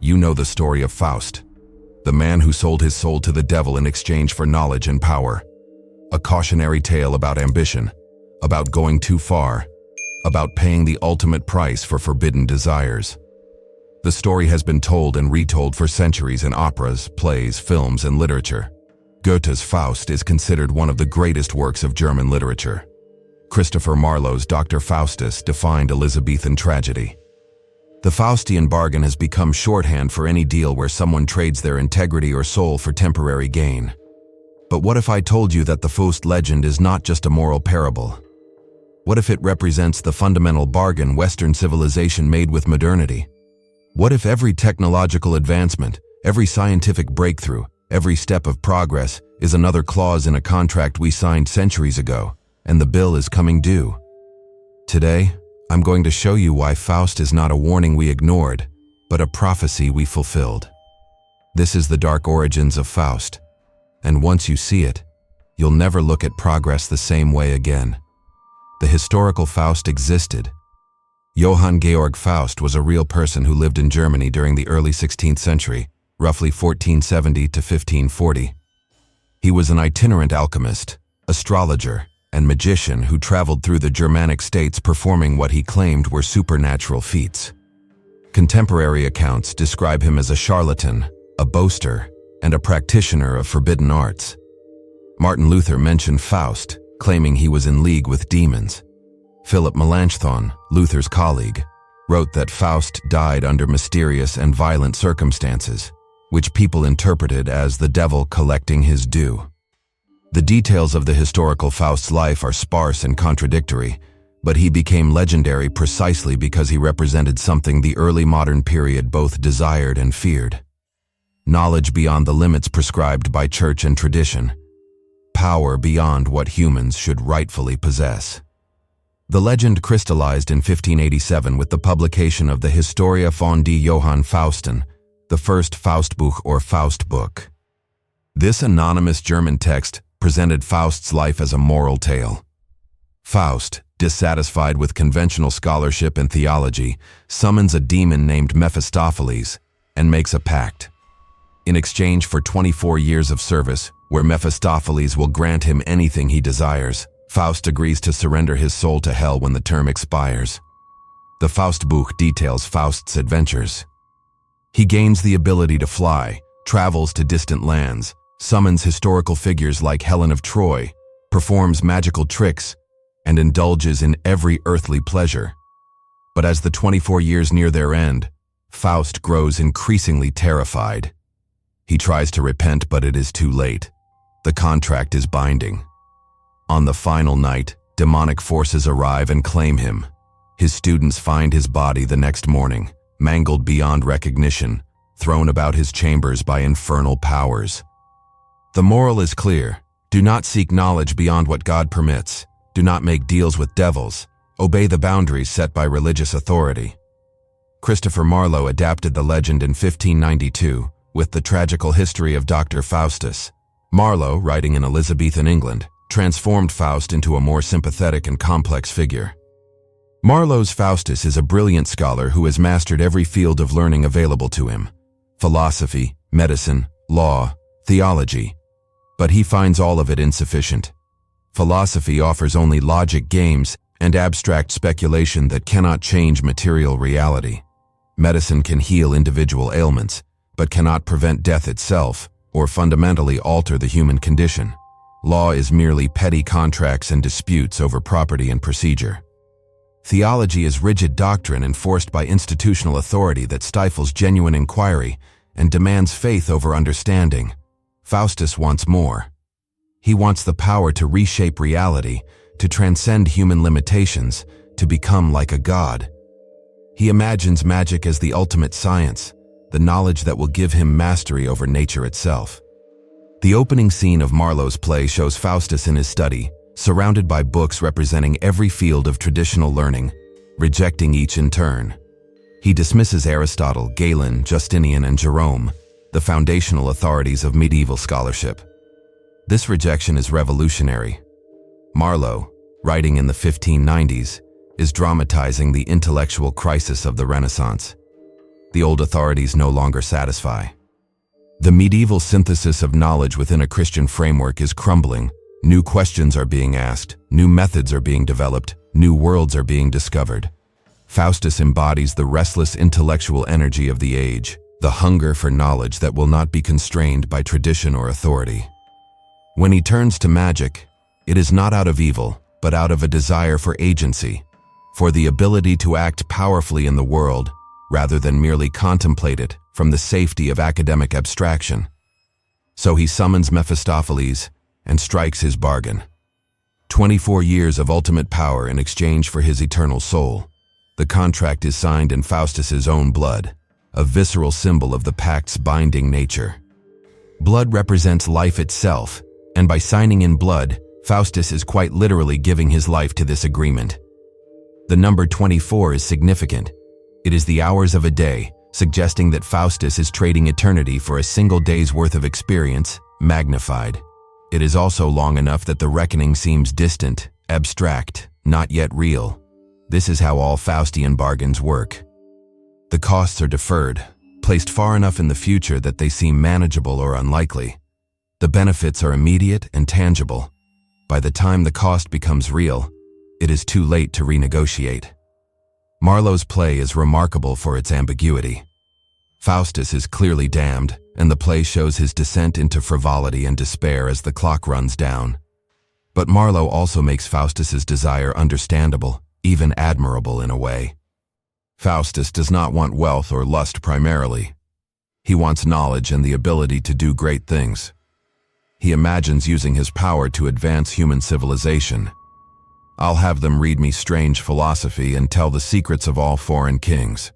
You know the story of Faust, the man who sold his soul to the devil in exchange for knowledge and power. A cautionary tale about ambition, about going too far, about paying the ultimate price for forbidden desires. The story has been told and retold for centuries in operas, plays, films, and literature. Goethe's Faust is considered one of the greatest works of German literature. Christopher Marlowe's Dr. Faustus defined Elizabethan tragedy. The Faustian bargain has become shorthand for any deal where someone trades their integrity or soul for temporary gain. But what if I told you that the Faust legend is not just a moral parable? What if it represents the fundamental bargain Western civilization made with modernity? What if every technological advancement, every scientific breakthrough, every step of progress is another clause in a contract we signed centuries ago, and the bill is coming due? Today, I'm going to show you why Faust is not a warning we ignored, but a prophecy we fulfilled. This is the dark origins of Faust, and once you see it, you'll never look at progress the same way again. The historical Faust existed. Johann Georg Faust was a real person who lived in Germany during the early 16th century, roughly 1470 to 1540. He was an itinerant alchemist, astrologer, and magician who traveled through the Germanic states performing what he claimed were supernatural feats. Contemporary accounts describe him as a charlatan, a boaster, and a practitioner of forbidden arts. Martin Luther mentioned Faust, claiming he was in league with demons. Philip Melanchthon, Luther's colleague, wrote that Faust died under mysterious and violent circumstances, which people interpreted as the devil collecting his due. The details of the historical Faust's life are sparse and contradictory, but he became legendary precisely because he represented something the early modern period both desired and feared. Knowledge beyond the limits prescribed by church and tradition. Power beyond what humans should rightfully possess. The legend crystallized in 1587 with the publication of the Historia von die Johann Fausten, the first Faustbuch or Faust book. This anonymous German text presented Faust's life as a moral tale. Faust, dissatisfied with conventional scholarship and theology, summons a demon named Mephistopheles and makes a pact. In exchange for 24 years of service, where Mephistopheles will grant him anything he desires, Faust agrees to surrender his soul to hell when the term expires. The Faustbuch details Faust's adventures. He gains the ability to fly, travels to distant lands, summons historical figures like Helen of Troy, performs magical tricks, and indulges in every earthly pleasure. But as the 24 years near their end, Faust grows increasingly terrified. He tries to repent, but it is too late. The contract is binding. On the final night, demonic forces arrive and claim him. His students find his body the next morning, mangled beyond recognition, thrown about his chambers by infernal powers. The moral is clear. Do not seek knowledge beyond what God permits. Do not make deals with devils. Obey the boundaries set by religious authority. Christopher Marlowe adapted the legend in 1592 with the tragical history of Dr. Faustus. Marlowe, writing in Elizabethan England, transformed Faust into a more sympathetic and complex figure. Marlowe's Faustus is a brilliant scholar who has mastered every field of learning available to him: philosophy, medicine, law, theology. But he finds all of it insufficient. Philosophy offers only logic games and abstract speculation that cannot change material reality. Medicine can heal individual ailments, but cannot prevent death itself or fundamentally alter the human condition. Law is merely petty contracts and disputes over property and procedure. Theology is rigid doctrine enforced by institutional authority that stifles genuine inquiry and demands faith over understanding. Faustus wants more. He wants the power to reshape reality, to transcend human limitations, to become like a god. He imagines magic as the ultimate science, the knowledge that will give him mastery over nature itself. The opening scene of Marlowe's play shows Faustus in his study, surrounded by books representing every field of traditional learning, rejecting each in turn. He dismisses Aristotle, Galen, Justinian, and Jerome, the foundational authorities of medieval scholarship. This rejection is revolutionary. Marlowe, writing in the 1590s, is dramatizing the intellectual crisis of the Renaissance. The old authorities no longer satisfy. The medieval synthesis of knowledge within a Christian framework is crumbling. New questions are being asked, new methods are being developed, new worlds are being discovered. Faustus embodies the restless intellectual energy of the age, the hunger for knowledge that will not be constrained by tradition or authority. When he turns to magic, it is not out of evil, but out of a desire for agency, for the ability to act powerfully in the world, rather than merely contemplate it from the safety of academic abstraction. So he summons Mephistopheles and strikes his bargain. 24 years of ultimate power in exchange for his eternal soul. The contract is signed in Faustus's own blood, a visceral symbol of the pact's binding nature. Blood represents life itself, and by signing in blood, Faustus is quite literally giving his life to this agreement. The number 24 is significant. It is the hours of a day, suggesting that Faustus is trading eternity for a single day's worth of experience, magnified. It is also long enough that the reckoning seems distant, abstract, not yet real. This is how all Faustian bargains work. The costs are deferred, placed far enough in the future that they seem manageable or unlikely. The benefits are immediate and tangible. By the time the cost becomes real, it is too late to renegotiate. Marlowe's play is remarkable for its ambiguity. Faustus is clearly damned, and the play shows his descent into frivolity and despair as the clock runs down. But Marlowe also makes Faustus's desire understandable, even admirable in a way. Faustus does not want wealth or lust primarily. He wants knowledge and the ability to do great things. He imagines using his power to advance human civilization. I'll have them read me strange philosophy and tell the secrets of all foreign kings.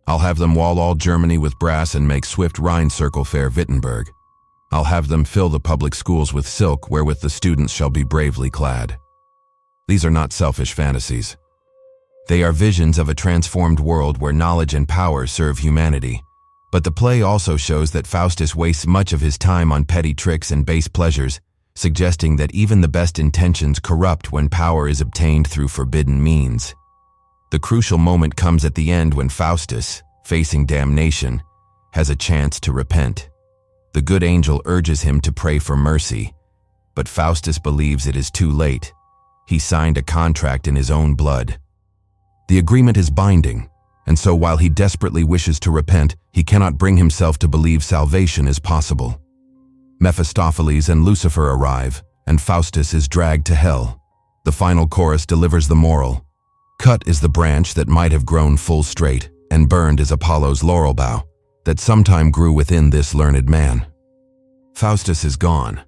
I'll have them wall all Germany with brass and make swift Rhine circle fair Wittenberg. I'll have them fill the public schools with silk wherewith the students shall be bravely clad. These are not selfish fantasies. They are visions of a transformed world where knowledge and power serve humanity. But the play also shows that Faustus wastes much of his time on petty tricks and base pleasures, suggesting that even the best intentions corrupt when power is obtained through forbidden means. The crucial moment comes at the end when Faustus, facing damnation, has a chance to repent. The good angel urges him to pray for mercy, but Faustus believes it is too late. He signed a contract in his own blood. The agreement is binding, and so while he desperately wishes to repent, he cannot bring himself to believe salvation is possible. Mephistopheles and Lucifer arrive, and Faustus is dragged to hell. The final chorus delivers the moral. Cut is the branch that might have grown full straight, and burned is Apollo's laurel bough, that sometime grew within this learned man. Faustus is gone.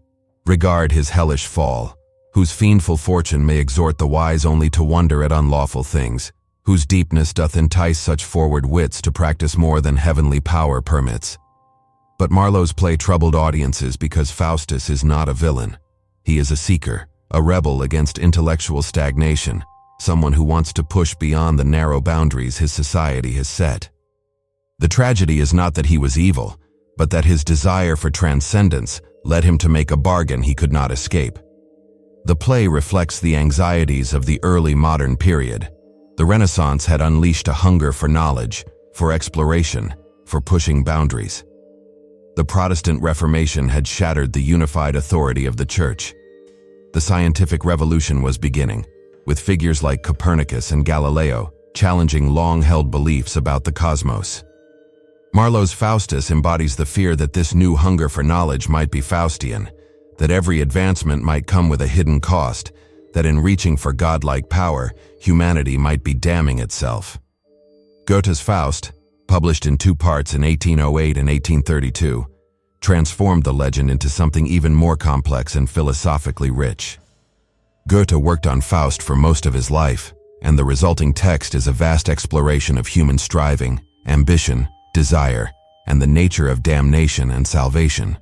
Regard his hellish fall, whose fiendful fortune may exhort the wise only to wonder at unlawful things, whose deepness doth entice such forward wits to practice more than heavenly power permits. But Marlowe's play troubled audiences because Faustus is not a villain. He is a seeker, a rebel against intellectual stagnation, someone who wants to push beyond the narrow boundaries his society has set. The tragedy is not that he was evil, but that his desire for transcendence led him to make a bargain he could not escape. The play reflects the anxieties of the early modern period. The Renaissance had unleashed a hunger for knowledge, for exploration, for pushing boundaries. The Protestant Reformation had shattered the unified authority of the Church. The scientific revolution was beginning, with figures like Copernicus and Galileo challenging long-held beliefs about the cosmos. Marlowe's Faustus embodies the fear that this new hunger for knowledge might be Faustian, that every advancement might come with a hidden cost, that in reaching for godlike power, humanity might be damning itself. Goethe's Faust, published in 2 parts in 1808 and 1832, transformed the legend into something even more complex and philosophically rich. Goethe worked on Faust for most of his life, and the resulting text is a vast exploration of human striving, ambition, desire, and the nature of damnation and salvation.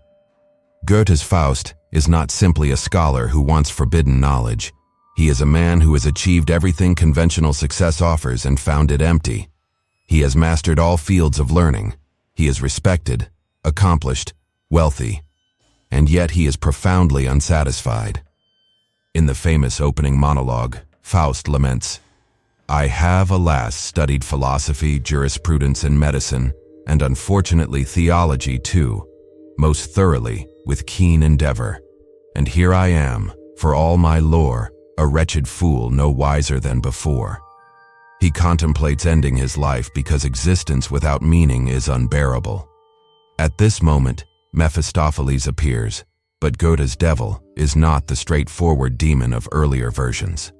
Goethe's Faust is not simply a scholar who wants forbidden knowledge. He is a man who has achieved everything conventional success offers and found it empty. He has mastered all fields of learning. He is respected, accomplished, wealthy, and yet he is profoundly unsatisfied. In the famous opening monologue, Faust laments, I have, alas, studied philosophy, jurisprudence, and medicine, and unfortunately theology too, most thoroughly, with keen endeavor. And here I am, for all my lore, a wretched fool no wiser than before. He contemplates ending his life because existence without meaning is unbearable. At this moment, Mephistopheles appears, but Goethe's devil is not the straightforward demon of earlier versions.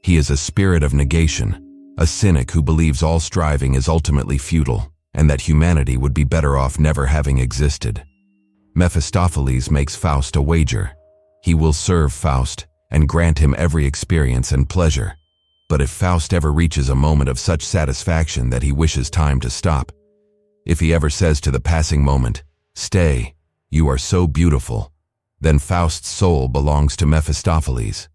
He is a spirit of negation, a cynic who believes all striving is ultimately futile and that humanity would be better off never having existed. Mephistopheles makes Faust a wager. He will serve Faust and grant him every experience and pleasure. But if Faust ever reaches a moment of such satisfaction that he wishes time to stop, if he ever says to the passing moment, "Stay, you are so beautiful," then Faust's soul belongs to Mephistopheles.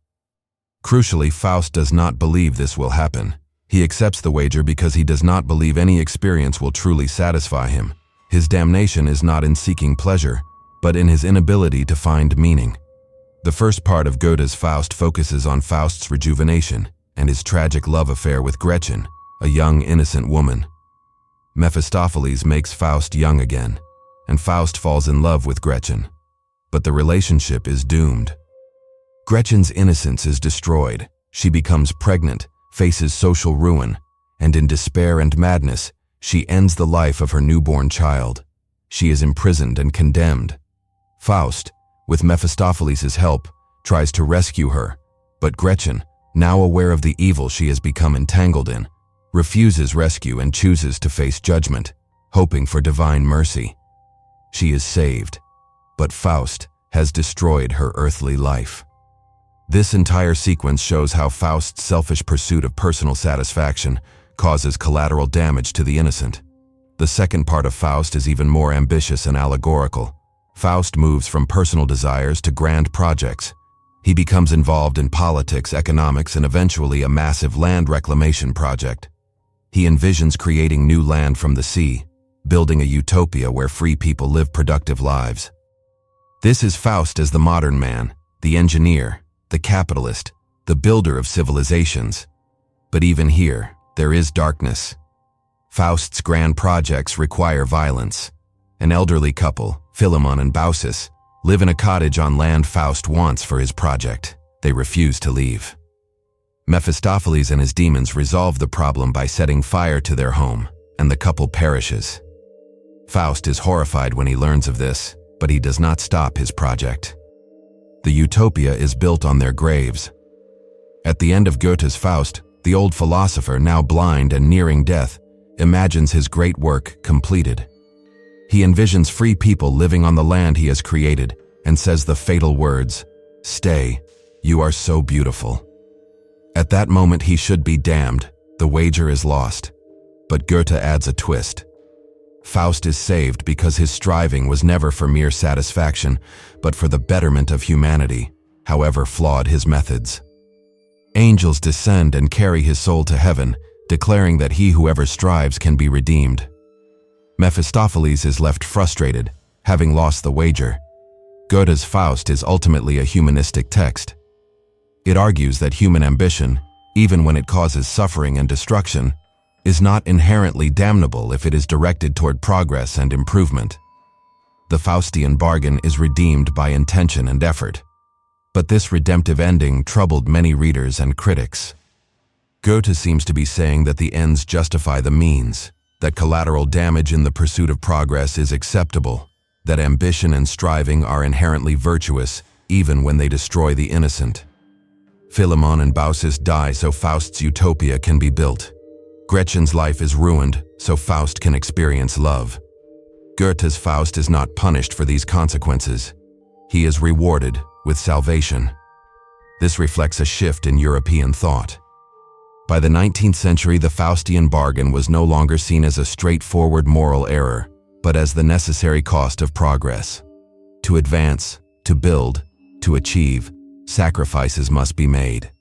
Crucially, Faust does not believe this will happen. He accepts the wager because he does not believe any experience will truly satisfy him. His damnation is not in seeking pleasure, but in his inability to find meaning. The first part of Goethe's Faust focuses on Faust's rejuvenation and his tragic love affair with Gretchen, a young, innocent woman. Mephistopheles makes Faust young again, and Faust falls in love with Gretchen. But the relationship is doomed. Gretchen's innocence is destroyed. She becomes pregnant, faces social ruin, and in despair and madness, she ends the life of her newborn child. She is imprisoned and condemned. Faust, with Mephistopheles' help, tries to rescue her, but Gretchen, now aware of the evil she has become entangled in, refuses rescue and chooses to face judgment, hoping for divine mercy. She is saved, but Faust has destroyed her earthly life. This entire sequence shows how Faust's selfish pursuit of personal satisfaction causes collateral damage to the innocent. The second part of Faust is even more ambitious and allegorical. Faust moves from personal desires to grand projects. He becomes involved in politics, economics, and eventually a massive land reclamation project. He envisions creating new land from the sea, building a utopia where free people live productive lives. This is Faust as the modern man, the engineer, the capitalist, the builder of civilizations. But even here, there is darkness. Faust's grand projects require violence. An elderly couple, Philemon and Baucis, live in a cottage on land Faust wants for his project. They refuse to leave. Mephistopheles and his demons resolve the problem by setting fire to their home, and the couple perishes. Faust is horrified when he learns of this, but he does not stop his project. The utopia is built on their graves. At the end of Goethe's Faust, the old philosopher, now blind and nearing death, imagines his great work completed. He envisions free people living on the land he has created and says the fatal words, "Stay, you are so beautiful." At that moment he should be damned, the wager is lost. But Goethe adds a twist. Faust is saved because his striving was never for mere satisfaction, but for the betterment of humanity, however flawed his methods. Angels descend and carry his soul to heaven, declaring that he who ever strives can be redeemed. Mephistopheles is left frustrated, having lost the wager. Goethe's Faust is ultimately a humanistic text. It argues that human ambition, even when it causes suffering and destruction, is not inherently damnable if it is directed toward progress and improvement. The Faustian bargain is redeemed by intention and effort. But this redemptive ending troubled many readers and critics. Goethe seems to be saying that the ends justify the means, that collateral damage in the pursuit of progress is acceptable, that ambition and striving are inherently virtuous even when they destroy the innocent. Philemon and Baucis die so Faust's utopia can be built. Gretchen's life is ruined so Faust can experience love. Goethe's Faust is not punished for these consequences. He is rewarded with salvation. This reflects a shift in European thought. By the 19th century, the Faustian bargain was no longer seen as a straightforward moral error, but as the necessary cost of progress. To advance, to build, to achieve, sacrifices must be made.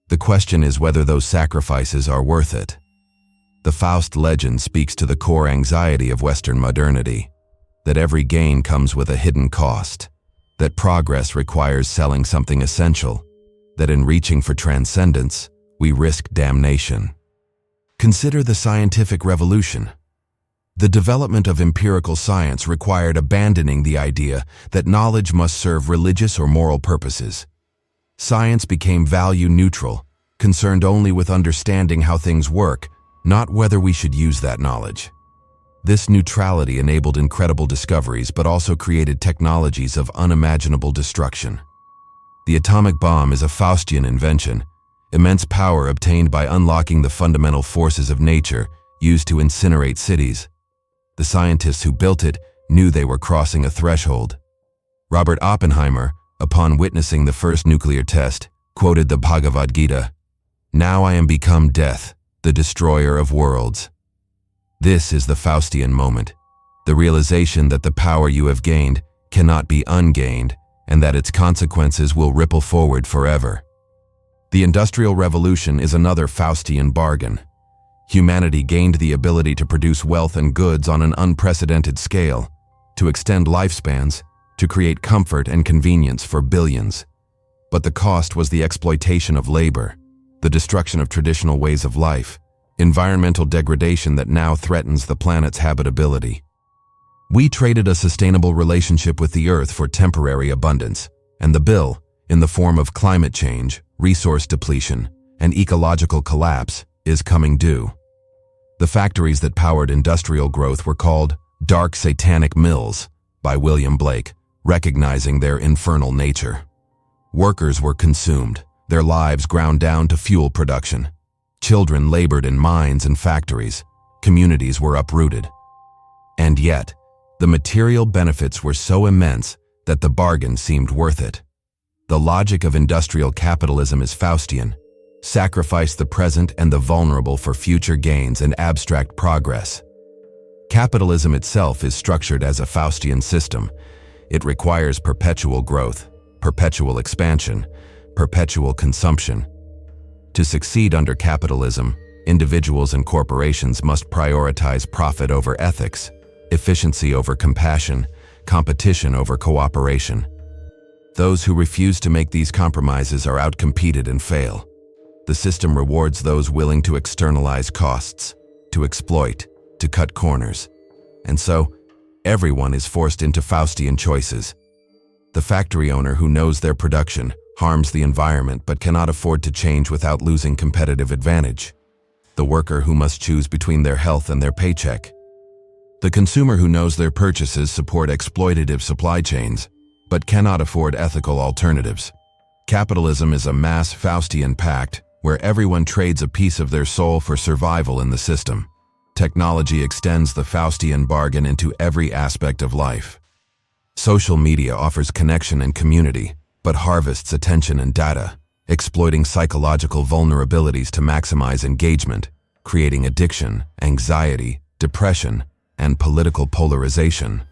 The question is whether those sacrifices are worth it. The Faust legend speaks to the core anxiety of Western modernity, that every gain comes with a hidden cost, that progress requires selling something essential, that in reaching for transcendence, we risk damnation. Consider the scientific revolution. The development of empirical science required abandoning the idea that knowledge must serve religious or moral purposes. Science became value-neutral, concerned only with understanding how things work, not whether we should use that knowledge. This neutrality enabled incredible discoveries but also created technologies of unimaginable destruction. The atomic bomb is a Faustian invention, immense power obtained by unlocking the fundamental forces of nature used to incinerate cities. The scientists who built it knew they were crossing a threshold. Robert Oppenheimer, upon witnessing the first nuclear test, quoted the Bhagavad Gita, "Now I am become death, the destroyer of worlds." This is the Faustian moment, the realization that the power you have gained cannot be ungained and that its consequences will ripple forward forever. The Industrial Revolution is another Faustian bargain. Humanity gained the ability to produce wealth and goods on an unprecedented scale, to extend lifespans, to create comfort and convenience for billions. But the cost was the exploitation of labor, the destruction of traditional ways of life, environmental degradation that now threatens the planet's habitability. We traded a sustainable relationship with the Earth for temporary abundance, and the bill, in the form of climate change, resource depletion, and ecological collapse, is coming due. The factories that powered industrial growth were called dark satanic mills by William Blake, recognizing their infernal nature. Workers were consumed, their lives ground down to fuel production. Children labored in mines and factories. Communities were uprooted. And yet, the material benefits were so immense that the bargain seemed worth it. The logic of industrial capitalism is Faustian. Sacrifice the present and the vulnerable for future gains and abstract progress. Capitalism itself is structured as a Faustian system. It requires perpetual growth, perpetual expansion, perpetual consumption. To succeed under capitalism, individuals and corporations must prioritize profit over ethics, efficiency over compassion, competition over cooperation. Those who refuse to make these compromises are outcompeted and fail. The system rewards those willing to externalize costs, to exploit, to cut corners. And so, everyone is forced into Faustian choices. The factory owner who knows their production harms the environment but cannot afford to change without losing competitive advantage. The worker who must choose between their health and their paycheck. The consumer who knows their purchases support exploitative supply chains but cannot afford ethical alternatives. Capitalism is a mass Faustian pact where everyone trades a piece of their soul for survival in the system. Technology extends the Faustian bargain into every aspect of life. Social media offers connection and community, but harvests attention and data, exploiting psychological vulnerabilities to maximize engagement, creating addiction, anxiety, depression, and political polarization.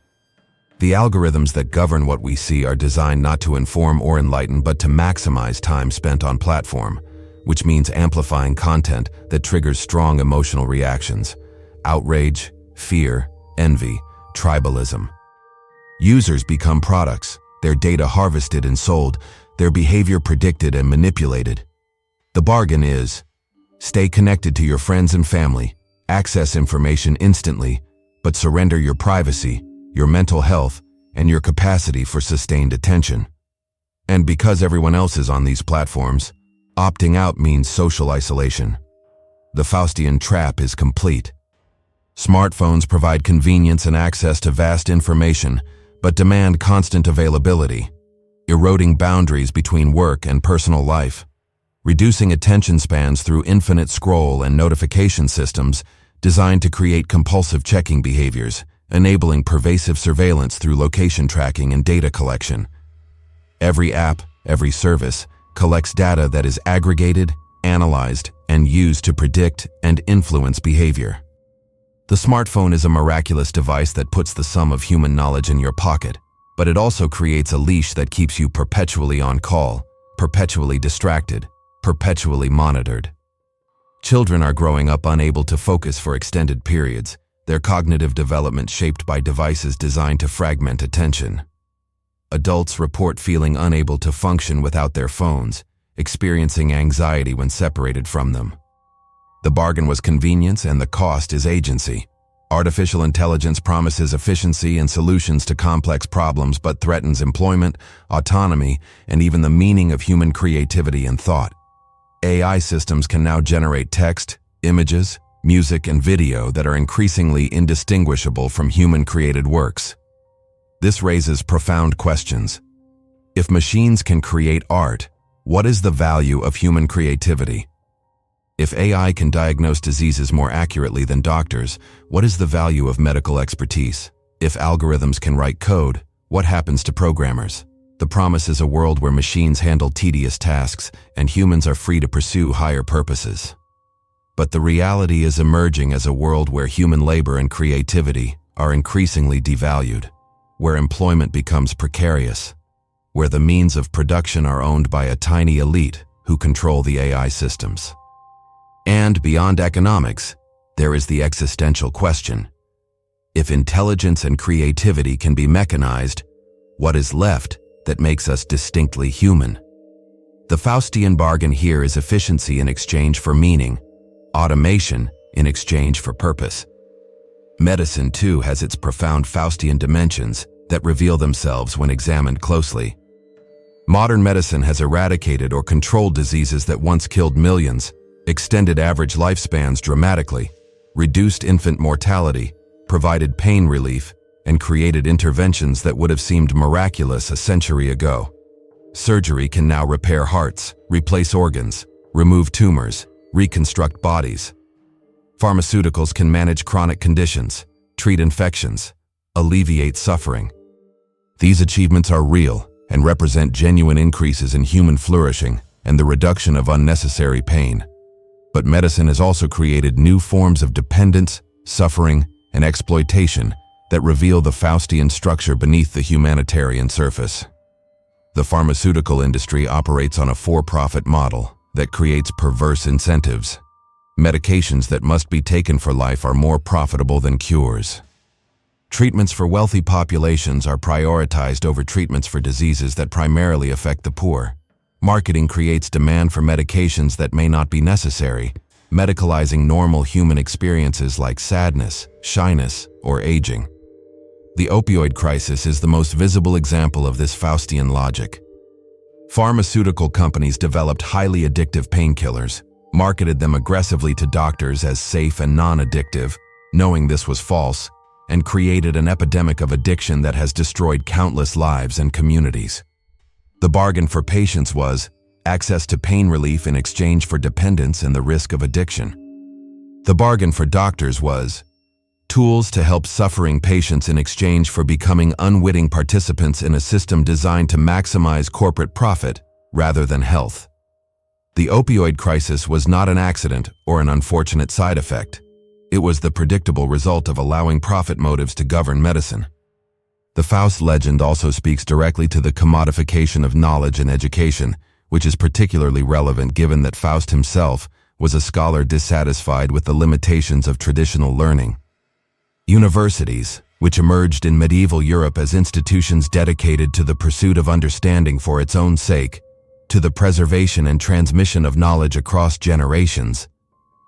The algorithms that govern what we see are designed not to inform or enlighten but to maximize time spent on platform, which means amplifying content that triggers strong emotional reactions, outrage, fear, envy, tribalism. Users become products, their data harvested and sold, their behavior predicted and manipulated. The bargain is, stay connected to your friends and family, access information instantly, but surrender your privacy, your mental health, and your capacity for sustained attention. And because everyone else is on these platforms, opting out means social isolation. The Faustian trap is complete. Smartphones provide convenience and access to vast information, but demand constant availability, eroding boundaries between work and personal life, reducing attention spans through infinite scroll and notification systems designed to create compulsive checking behaviors, enabling pervasive surveillance through location tracking and data collection. Every app, every service, collects data that is aggregated, analyzed, and used to predict and influence behavior. The smartphone is a miraculous device that puts the sum of human knowledge in your pocket, but it also creates a leash that keeps you perpetually on call, perpetually distracted, perpetually monitored. Children are growing up unable to focus for extended periods, their cognitive development shaped by devices designed to fragment attention. Adults report feeling unable to function without their phones, experiencing anxiety when separated from them. The bargain was convenience and the cost is agency. Artificial intelligence promises efficiency and solutions to complex problems but threatens employment, autonomy, and even the meaning of human creativity and thought. AI systems can now generate text, images, music, and video that are increasingly indistinguishable from human-created works. This raises profound questions. If machines can create art, what is the value of human creativity? If AI can diagnose diseases more accurately than doctors, what is the value of medical expertise? If algorithms can write code, what happens to programmers? The promise is a world where machines handle tedious tasks and humans are free to pursue higher purposes. But the reality is emerging as a world where human labor and creativity are increasingly devalued, where employment becomes precarious, where the means of production are owned by a tiny elite who control the AI systems. And beyond economics, there is the existential question. If intelligence and creativity can be mechanized, what is left that makes us distinctly human? The Faustian bargain here is efficiency in exchange for meaning, automation in exchange for purpose. Medicine, too, has its profound Faustian dimensions that reveal themselves when examined closely. Modern medicine has eradicated or controlled diseases that once killed millions, extended average lifespans dramatically, reduced infant mortality, provided pain relief, and created interventions that would have seemed miraculous a century ago. Surgery can now repair hearts, replace organs, remove tumors, reconstruct bodies. Pharmaceuticals can manage chronic conditions, treat infections, alleviate suffering. These achievements are real and represent genuine increases in human flourishing and the reduction of unnecessary pain. But medicine has also created new forms of dependence, suffering, and exploitation that reveal the Faustian structure beneath the humanitarian surface. The pharmaceutical industry operates on a for-profit model that creates perverse incentives. Medications that must be taken for life are more profitable than cures. Treatments for wealthy populations are prioritized over treatments for diseases that primarily affect the poor. Marketing creates demand for medications that may not be necessary, medicalizing normal human experiences like sadness, shyness, or aging. The opioid crisis is the most visible example of this Faustian logic. Pharmaceutical companies developed highly addictive painkillers, marketed them aggressively to doctors as safe and non-addictive, knowing this was false, and created an epidemic of addiction that has destroyed countless lives and communities. The bargain for patients was access to pain relief in exchange for dependence and the risk of addiction. The bargain for doctors was tools to help suffering patients in exchange for becoming unwitting participants in a system designed to maximize corporate profit rather than health. The opioid crisis was not an accident or an unfortunate side effect. It was the predictable result of allowing profit motives to govern medicine. The Faust legend also speaks directly to the commodification of knowledge and education, which is particularly relevant given that Faust himself was a scholar dissatisfied with the limitations of traditional learning. Universities, which emerged in medieval Europe as institutions dedicated to the pursuit of understanding for its own sake, to the preservation and transmission of knowledge across generations,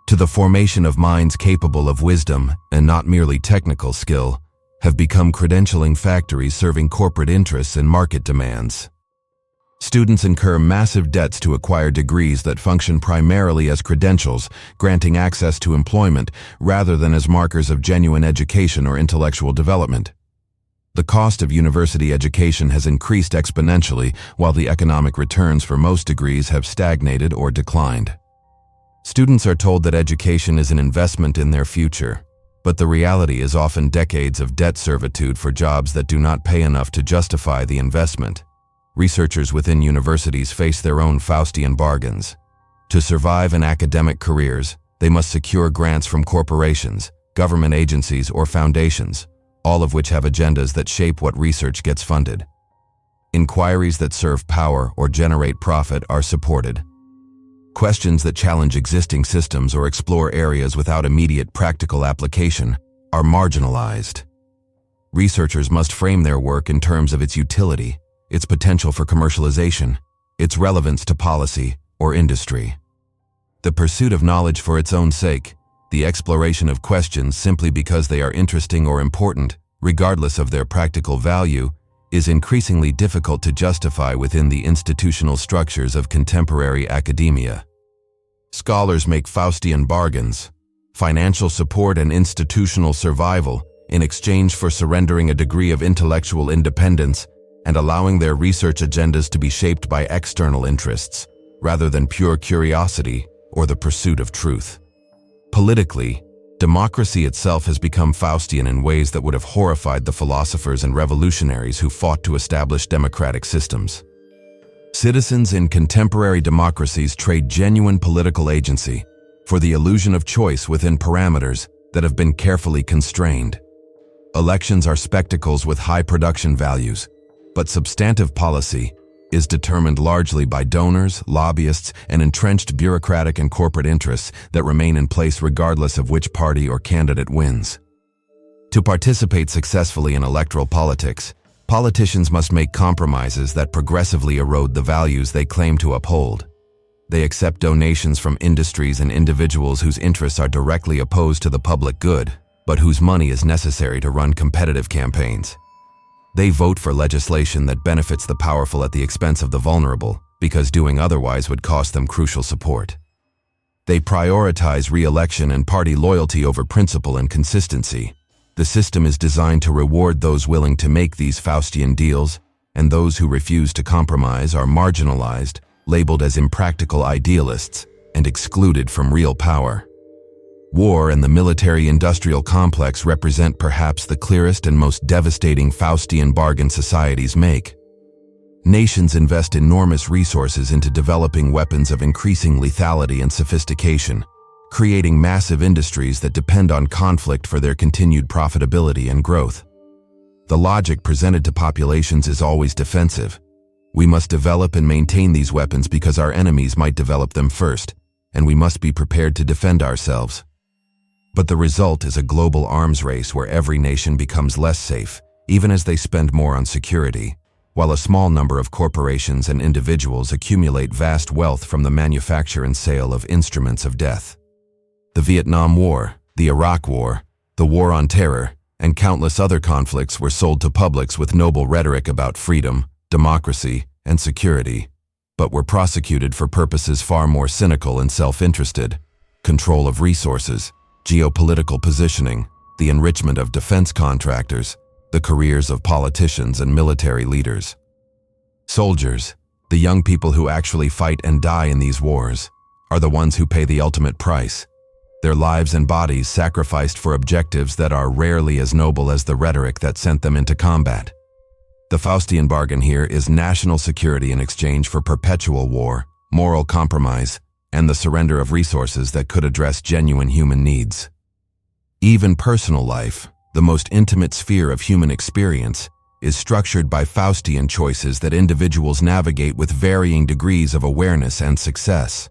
to the formation of minds capable of wisdom and not merely technical skill, have become credentialing factories serving corporate interests and market demands. Students incur massive debts to acquire degrees that function primarily as credentials, granting access to employment rather than as markers of genuine education or intellectual development. The cost of university education has increased exponentially, while the economic returns for most degrees have stagnated or declined. Students are told that education is an investment in their future, but the reality is often decades of debt servitude for jobs that do not pay enough to justify the investment. Researchers within universities face their own Faustian bargains. To survive in academic careers, they must secure grants from corporations, government agencies, or foundations, all of which have agendas that shape what research gets funded. Inquiries that serve power or generate profit are supported. Questions that challenge existing systems or explore areas without immediate practical application are marginalized. Researchers must frame their work in terms of its utility, its potential for commercialization, its relevance to policy or industry. The pursuit of knowledge for its own sake, the exploration of questions simply because they are interesting or important, regardless of their practical value, is increasingly difficult to justify within the institutional structures of contemporary academia. Scholars make Faustian bargains, financial support and institutional survival, in exchange for surrendering a degree of intellectual independence and allowing their research agendas to be shaped by external interests, rather than pure curiosity or the pursuit of truth. Politically, democracy itself has become Faustian in ways that would have horrified the philosophers and revolutionaries who fought to establish democratic systems. Citizens in contemporary democracies trade genuine political agency for the illusion of choice within parameters that have been carefully constrained. Elections are spectacles with high production values, but substantive policy is determined largely by donors, lobbyists, and entrenched bureaucratic and corporate interests that remain in place regardless of which party or candidate wins. To participate successfully in electoral politics, politicians must make compromises that progressively erode the values they claim to uphold. They accept donations from industries and individuals whose interests are directly opposed to the public good, but whose money is necessary to run competitive campaigns. They vote for legislation that benefits the powerful at the expense of the vulnerable, because doing otherwise would cost them crucial support. They prioritize re-election and party loyalty over principle and consistency. The system is designed to reward those willing to make these Faustian deals, and those who refuse to compromise are marginalized, labeled as impractical idealists, and excluded from real power. War and the military-industrial complex represent perhaps the clearest and most devastating Faustian bargain societies make. Nations invest enormous resources into developing weapons of increasing lethality and sophistication, creating massive industries that depend on conflict for their continued profitability and growth. The logic presented to populations is always defensive. We must develop and maintain these weapons because our enemies might develop them first, and we must be prepared to defend ourselves. But the result is a global arms race where every nation becomes less safe, even as they spend more on security, while a small number of corporations and individuals accumulate vast wealth from the manufacture and sale of instruments of death. The Vietnam War, the Iraq War, the War on Terror, and countless other conflicts were sold to publics with noble rhetoric about freedom, democracy, and security, but were prosecuted for purposes far more cynical and self-interested: control of resources, geopolitical positioning, the enrichment of defense contractors, the careers of politicians and military leaders. Soldiers, the young people who actually fight and die in these wars, are the ones who pay the ultimate price, their lives and bodies sacrificed for objectives that are rarely as noble as the rhetoric that sent them into combat. The Faustian bargain here is national security in exchange for perpetual war, moral compromise, and the surrender of resources that could address genuine human needs. Even personal life, the most intimate sphere of human experience, is structured by Faustian choices that individuals navigate with varying degrees of awareness and success.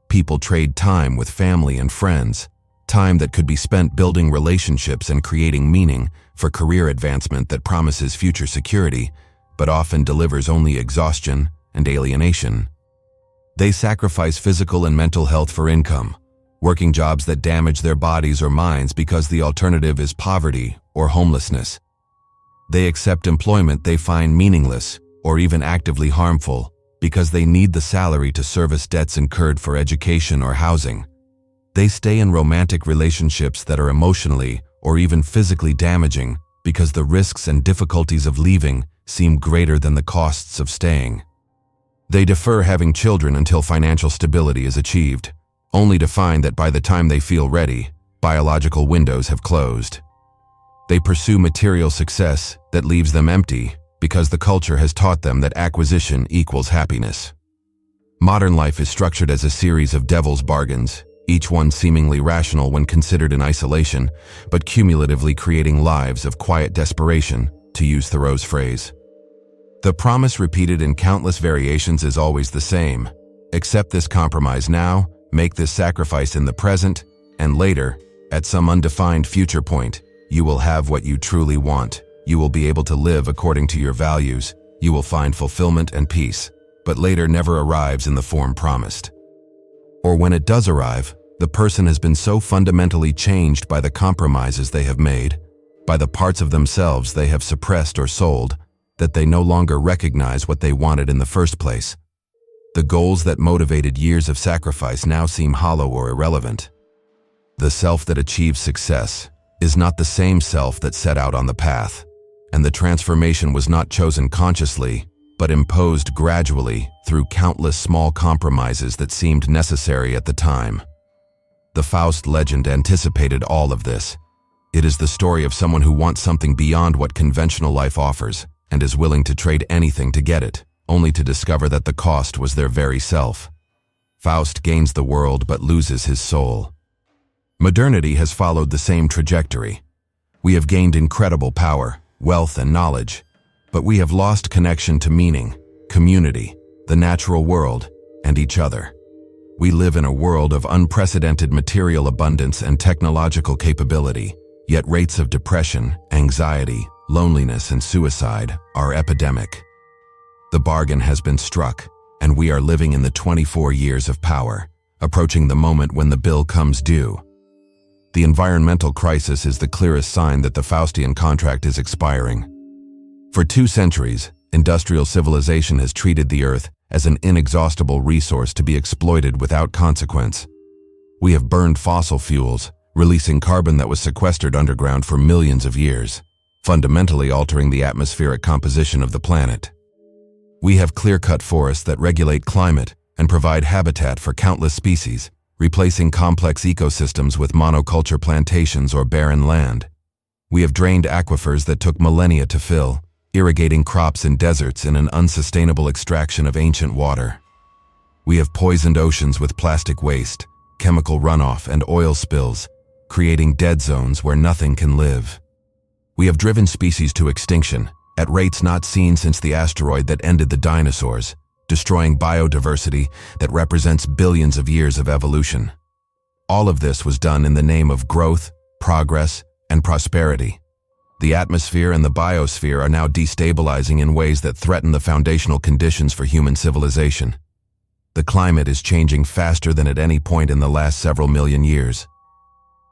People trade time with family and friends, time that could be spent building relationships and creating meaning, for career advancement that promises future security, but often delivers only exhaustion and alienation. They sacrifice physical and mental health for income, working jobs that damage their bodies or minds because the alternative is poverty or homelessness. They accept employment they find meaningless or even actively harmful because they need the salary to service debts incurred for education or housing. They stay in romantic relationships that are emotionally or even physically damaging because the risks and difficulties of leaving seem greater than the costs of staying. They defer having children until financial stability is achieved, only to find that by the time they feel ready, biological windows have closed. They pursue material success that leaves them empty because the culture has taught them that acquisition equals happiness. Modern life is structured as a series of devil's bargains, each one seemingly rational when considered in isolation, but cumulatively creating lives of quiet desperation, to use Thoreau's phrase. The promise repeated in countless variations is always the same: accept this compromise now, make this sacrifice in the present, and later, at some undefined future point, you will have what you truly want. You will be able to live according to your values. You will find fulfillment and peace. but later never arrives in the form promised. Or when it does arrive, the person has been so fundamentally changed by the compromises they have made, by the parts of themselves they have suppressed or sold, that they no longer recognize what they wanted in the first place. The goals that motivated years of sacrifice now seem hollow or irrelevant. The self that achieves success is not the same self that set out on the path, and the transformation was not chosen consciously, but imposed gradually through countless small compromises that seemed necessary at the time. The Faust legend anticipated all of this. It is the story of someone who wants something beyond what conventional life offers and is willing to trade anything to get it, only to discover that the cost was their very self. Faust gains the world but loses his soul. Modernity has followed the same trajectory. We have gained incredible power, wealth, and knowledge, but we have lost connection to meaning, community, the natural world, and each other. We live in a world of unprecedented material abundance and technological capability, yet rates of depression, anxiety, loneliness, and suicide are epidemic. The bargain has been struck, and we are living in the 24 years of power, approaching the moment when the bill comes due. The environmental crisis is the clearest sign that the Faustian contract is expiring. For 2 centuries, industrial civilization has treated the earth as an inexhaustible resource to be exploited without consequence. We have burned fossil fuels, releasing carbon that was sequestered underground for millions of years, fundamentally altering the atmospheric composition of the planet. We have clear-cut forests that regulate climate and provide habitat for countless species, replacing complex ecosystems with monoculture plantations or barren land. We have drained aquifers that took millennia to fill, irrigating crops in deserts in an unsustainable extraction of ancient water. We have poisoned oceans with plastic waste, chemical runoff, and oil spills, creating dead zones where nothing can live. We have driven species to extinction, at rates not seen since the asteroid that ended the dinosaurs, destroying biodiversity that represents billions of years of evolution. All of this was done in the name of growth, progress, and prosperity. The atmosphere and the biosphere are now destabilizing in ways that threaten the foundational conditions for human civilization. The climate is changing faster than at any point in the last several million years.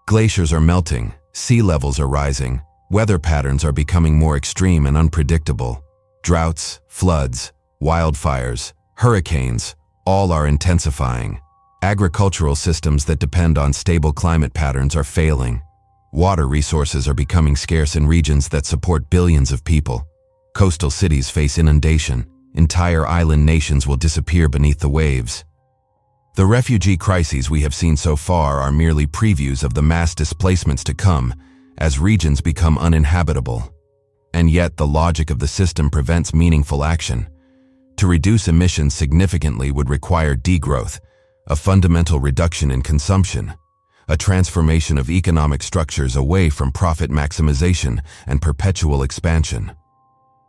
Glaciers are melting, sea levels are rising, weather patterns are becoming more extreme and unpredictable. Droughts, floods, wildfires, hurricanes, all are intensifying. Agricultural systems that depend on stable climate patterns are failing. Water resources are becoming scarce in regions that support billions of people. Coastal cities face inundation. Entire island nations will disappear beneath the waves. The refugee crises we have seen so far are merely previews of the mass displacements to come as regions become uninhabitable. And yet the logic of the system prevents meaningful action. To reduce emissions significantly would require degrowth, a fundamental reduction in consumption, a transformation of economic structures away from profit maximization and perpetual expansion.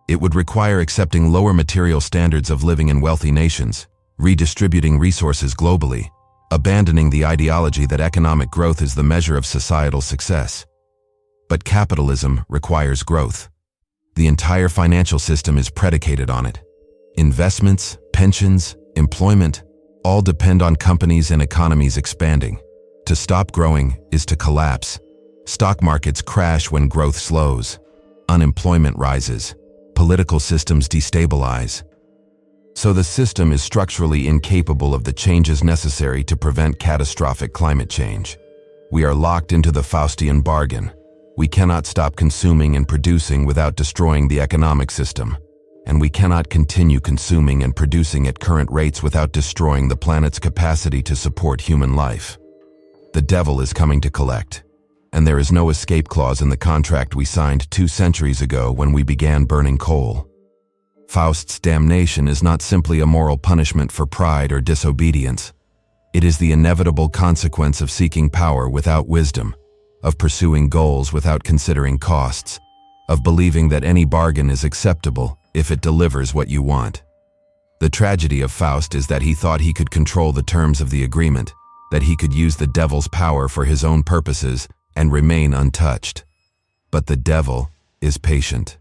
It would require accepting lower material standards of living in wealthy nations, redistributing resources globally, abandoning the ideology that economic growth is the measure of societal success. But capitalism requires growth. The entire financial system is predicated on it. Investments, pensions, employment, all depend on companies and economies expanding. To stop growing is to collapse. Stock markets crash when growth slows. Unemployment rises. Political systems destabilize. So the system is structurally incapable of the changes necessary to prevent catastrophic climate change. We are locked into the Faustian bargain. We cannot stop consuming and producing without destroying the economic system. And we cannot continue consuming and producing at current rates without destroying the planet's capacity to support human life. The devil is coming to collect, and there is no escape clause in the contract we signed 2 centuries ago when we began burning coal. Faust's damnation is not simply a moral punishment for pride or disobedience. It is the inevitable consequence of seeking power without wisdom, of pursuing goals without considering costs, of believing that any bargain is acceptable if it delivers what you want. The tragedy of Faust is that he thought he could control the terms of the agreement, that he could use the devil's power for his own purposes and remain untouched. But the devil is patient.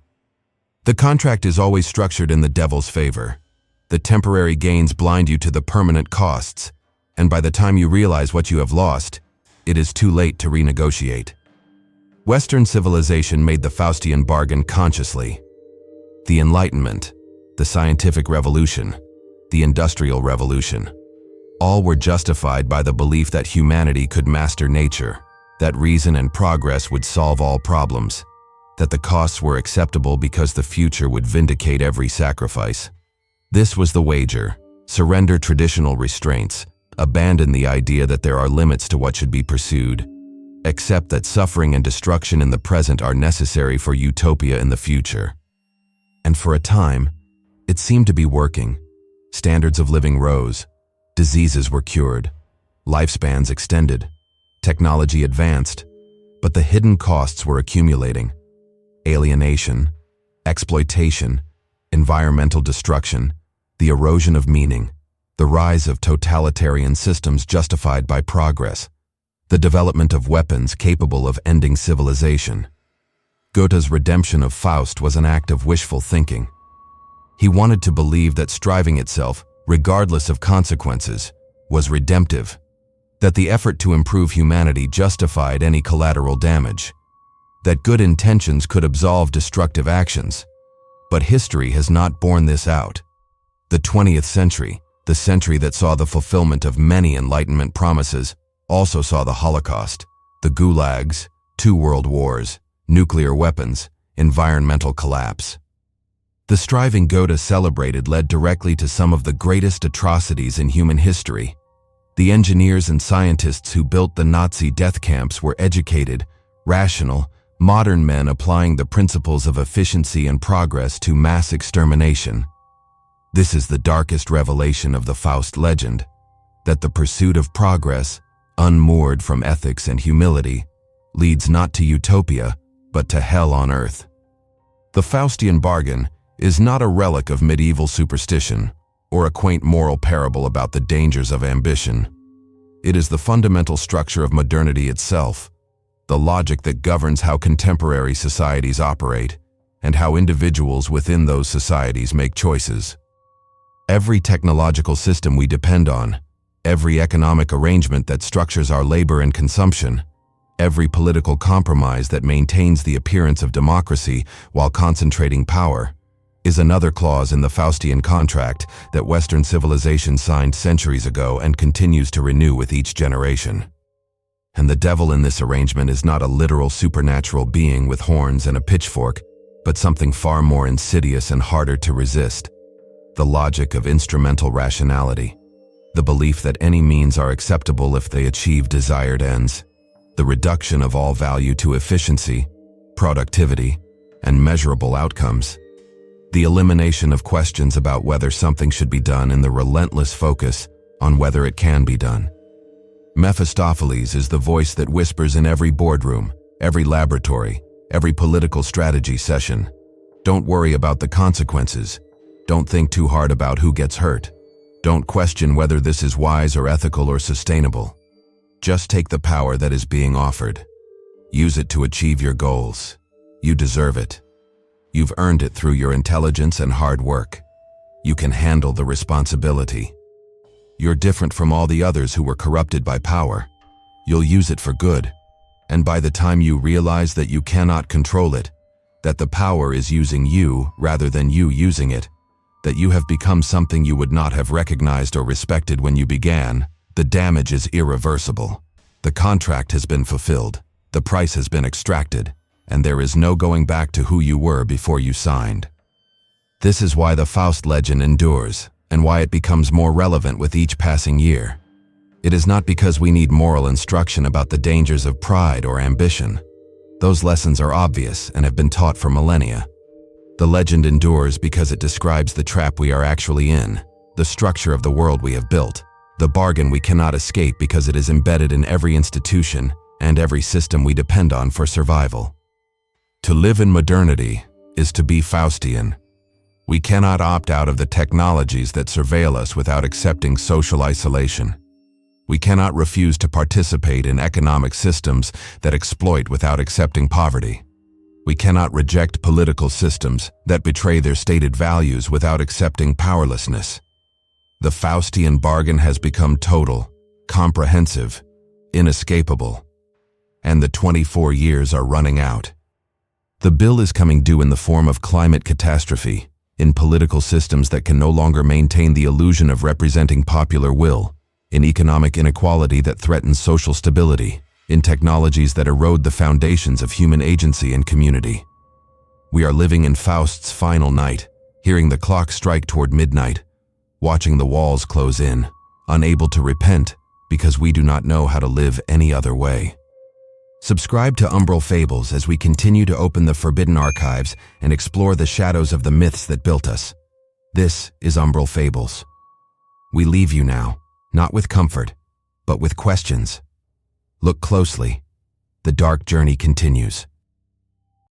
The contract is always structured in the devil's favor. The temporary gains blind you to the permanent costs, and by the time you realize what you have lost, it is too late to renegotiate. Western civilization made the Faustian bargain consciously. The Enlightenment, the scientific revolution, the industrial revolution, all were justified by the belief that humanity could master nature, that reason and progress would solve all problems, that the costs were acceptable because the future would vindicate every sacrifice. This was the wager: surrender traditional restraints, abandon the idea that there are limits to what should be pursued, accept that suffering and destruction in the present are necessary for utopia in the future. And for a time, it seemed to be working. Standards of living rose, diseases were cured, lifespans extended, technology advanced, but the hidden costs were accumulating. Alienation, exploitation, environmental destruction, the erosion of meaning, the rise of totalitarian systems justified by progress, the development of weapons capable of ending civilization. Goethe's redemption of Faust was an act of wishful thinking. He wanted to believe that striving itself, regardless of consequences, was redemptive, that the effort to improve humanity justified any collateral damage, that good intentions could absolve destructive actions. But history has not borne this out. The 20th century, the century that saw the fulfillment of many Enlightenment promises, also saw the Holocaust, the gulags, 2 world wars, nuclear weapons, environmental collapse. The striving Goethe celebrated led directly to some of the greatest atrocities in human history. The engineers and scientists who built the Nazi death camps were educated, rational, modern men applying the principles of efficiency and progress to mass extermination. This is the darkest revelation of the Faust legend, that the pursuit of progress, unmoored from ethics and humility, leads not to utopia, but to hell on earth. The Faustian bargain is not a relic of medieval superstition or a quaint moral parable about the dangers of ambition. It is the fundamental structure of modernity itself, the logic that governs how contemporary societies operate and how individuals within those societies make choices. Every technological system we depend on, every economic arrangement that structures our labor and consumption, every political compromise that maintains the appearance of democracy while concentrating power, is another clause in the Faustian contract that Western civilization signed centuries ago and continues to renew with each generation. And the devil in this arrangement is not a literal supernatural being with horns and a pitchfork, but something far more insidious and harder to resist: the logic of instrumental rationality, the belief that any means are acceptable if they achieve desired ends, the reduction of all value to efficiency, productivity, and measurable outcomes, the elimination of questions about whether something should be done and the relentless focus on whether it can be done. Mephistopheles is the voice that whispers in every boardroom, every laboratory, every political strategy session. Don't worry about the consequences. Don't think too hard about who gets hurt. Don't question whether this is wise or ethical or sustainable. Just take the power that is being offered. Use it to achieve your goals. You deserve it. You've earned it through your intelligence and hard work. You can handle the responsibility. You're different from all the others who were corrupted by power. You'll use it for good. And by the time you realize that you cannot control it, that the power is using you rather than you using it, that you have become something you would not have recognized or respected when you began, the damage is irreversible. The contract has been fulfilled, the price has been extracted, and there is no going back to who you were before you signed. This is why the Faust legend endures, and why it becomes more relevant with each passing year. It is not because we need moral instruction about the dangers of pride or ambition. Those lessons are obvious and have been taught for millennia. The legend endures because it describes the trap we are actually in, the structure of the world we have built, the bargain we cannot escape because it is embedded in every institution and every system we depend on for survival. To live in modernity is to be Faustian. We cannot opt out of the technologies that surveil us without accepting social isolation. We cannot refuse to participate in economic systems that exploit without accepting poverty. We cannot reject political systems that betray their stated values without accepting powerlessness. The Faustian bargain has become total, comprehensive, inescapable, and the 24 years are running out. The bill is coming due in the form of climate catastrophe, in political systems that can no longer maintain the illusion of representing popular will, in economic inequality that threatens social stability, in technologies that erode the foundations of human agency and community. We are living in Faust's final night, hearing the clock strike toward midnight, watching the walls close in, unable to repent because we do not know how to live any other way. Subscribe to Umbral Fables as we continue to open the forbidden archives and explore the shadows of the myths that built us. This is Umbral Fables. We leave you now, not with comfort, but with questions. Look closely. The dark journey continues.